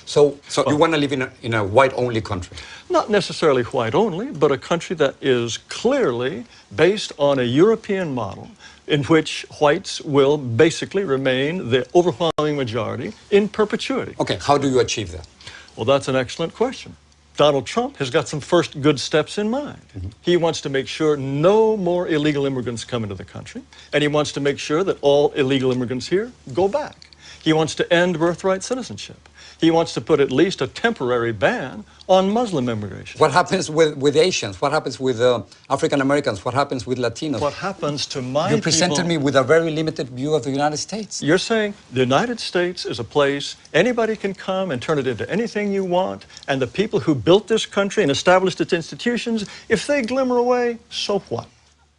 So you want to live in a white-only country? Not necessarily white-only, but a country that is clearly based on a European model in which whites will basically remain the overwhelming majority in perpetuity. Okay, how do you achieve that? Well, that's an excellent question. Donald Trump has got some first good steps in mind. He wants to make sure no more illegal immigrants come into the country, and he wants to make sure that all illegal immigrants here go back. He wants to end birthright citizenship. He wants to put at least a temporary ban on Muslim immigration. What happens with Asians? What happens with African Americans? What happens with Latinos? What happens to my people? You presented me with a very limited view of the United States. You're saying the United States is a place anybody can come and turn it into anything you want, and the people who built this country and established its institutions, if they glimmer away, so what?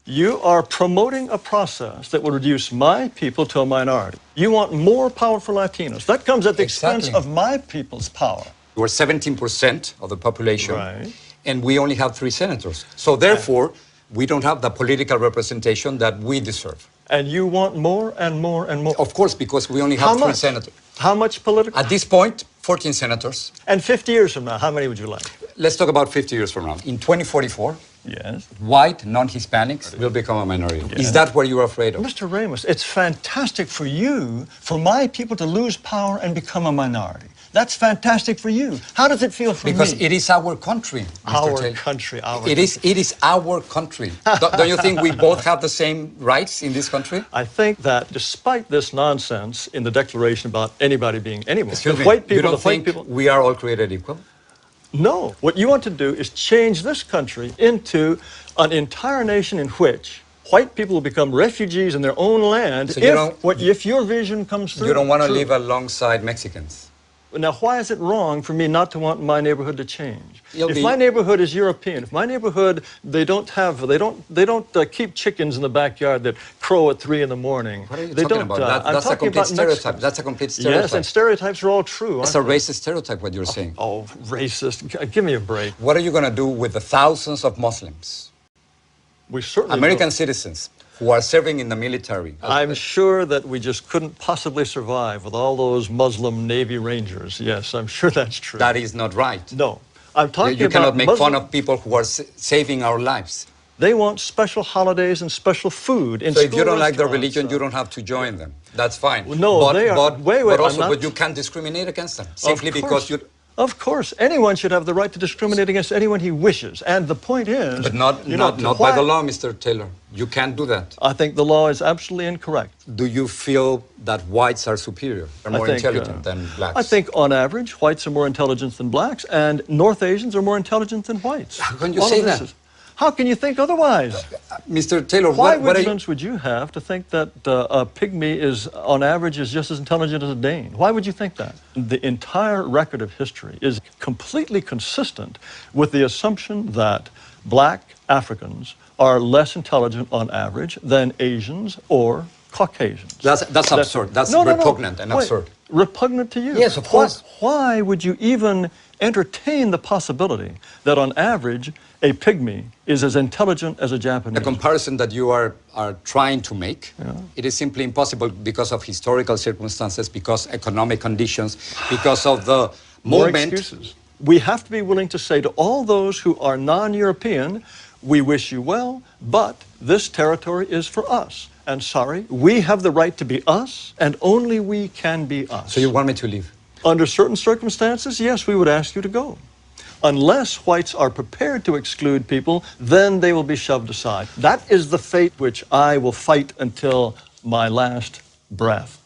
You are promoting a process that will reduce my people to a minority. You want more power for Latinos. That comes at the expense of my people's power. We're 17% of the population, right, and we only have 3 senators. So therefore, we don't have the political representation that we deserve. And you want more and more and more? Of course, because we only have 3 senators. How much political? At this point, 14 senators. And 50 years from now, how many would you like? Let's talk about 50 years from now. In 2044, yes, white non-Hispanics will become a minority. Yes. Is that what you're afraid of? Mr. Ramos, it's fantastic for you, for my people to lose power and become a minority. That's fantastic for you. How does it feel for because me? It is our country, Mr. Our Taylor. country, our It is our country. Don't you think we both have the same rights in this country? I think that despite this nonsense in the Declaration about anybody being anyone, Excuse me, white people, you don't the white think people... we are all created equal? No. What you want to do is change this country into an entire nation in which white people will become refugees in their own land So if your vision comes through. You don't want to live alongside Mexicans? Now, why is it wrong for me not to want my neighborhood to change? If my neighborhood is European, if my neighborhood, they don't keep chickens in the backyard that crow at 3 in the morning. What are you talking about? That's a complete stereotype. That's a complete stereotype. Yes, and stereotypes are all true. It's a racist stereotype, what you're saying. Oh, racist. Give me a break. What are you going to do with the thousands of Muslims? We certainly American citizens who are serving in the military. I'm sure that we just couldn't possibly survive with all those Muslim Navy Rangers. Yes, I'm sure that's true. That is not right. No. I'm talking about You cannot make fun of people who are saving our lives. They want special holidays and special food in So if school you don't like their restaurants, religion, you don't have to join them. That's fine. Well, no, they are. But you can't discriminate against them simply because you... Of course, anyone should have the right to discriminate against anyone he wishes. And the point is... But not by the law, Mr. Taylor. You can't do that. I think the law is absolutely incorrect. Do you feel that whites are superior, are more intelligent than blacks? I think, on average, whites are more intelligent than blacks, and North Asians are more intelligent than whites. How can you say that? How can you think otherwise? Mr. Taylor, what evidence would you have to think that a pygmy is, on average, is just as intelligent as a Dane? Why would you think that? The entire record of history is completely consistent with the assumption that black Africans are less intelligent on average than Asians or Caucasians. That's absurd. That's repugnant and absurd. Repugnant to you? Yes, of course. Why would you even entertain the possibility that on average a pygmy is as intelligent as a Japanese? The comparison that you are trying to make, it is simply impossible because of historical circumstances, because economic conditions, because of the More movement. excuses. We have to be willing to say to all those who are non-European, we wish you well, but this territory is for us. And sorry, we have the right to be us, and only we can be us. So you want me to leave? Under certain circumstances, yes, we would ask you to go. Unless whites are prepared to exclude people, then they will be shoved aside. That is the fate which I will fight until my last breath.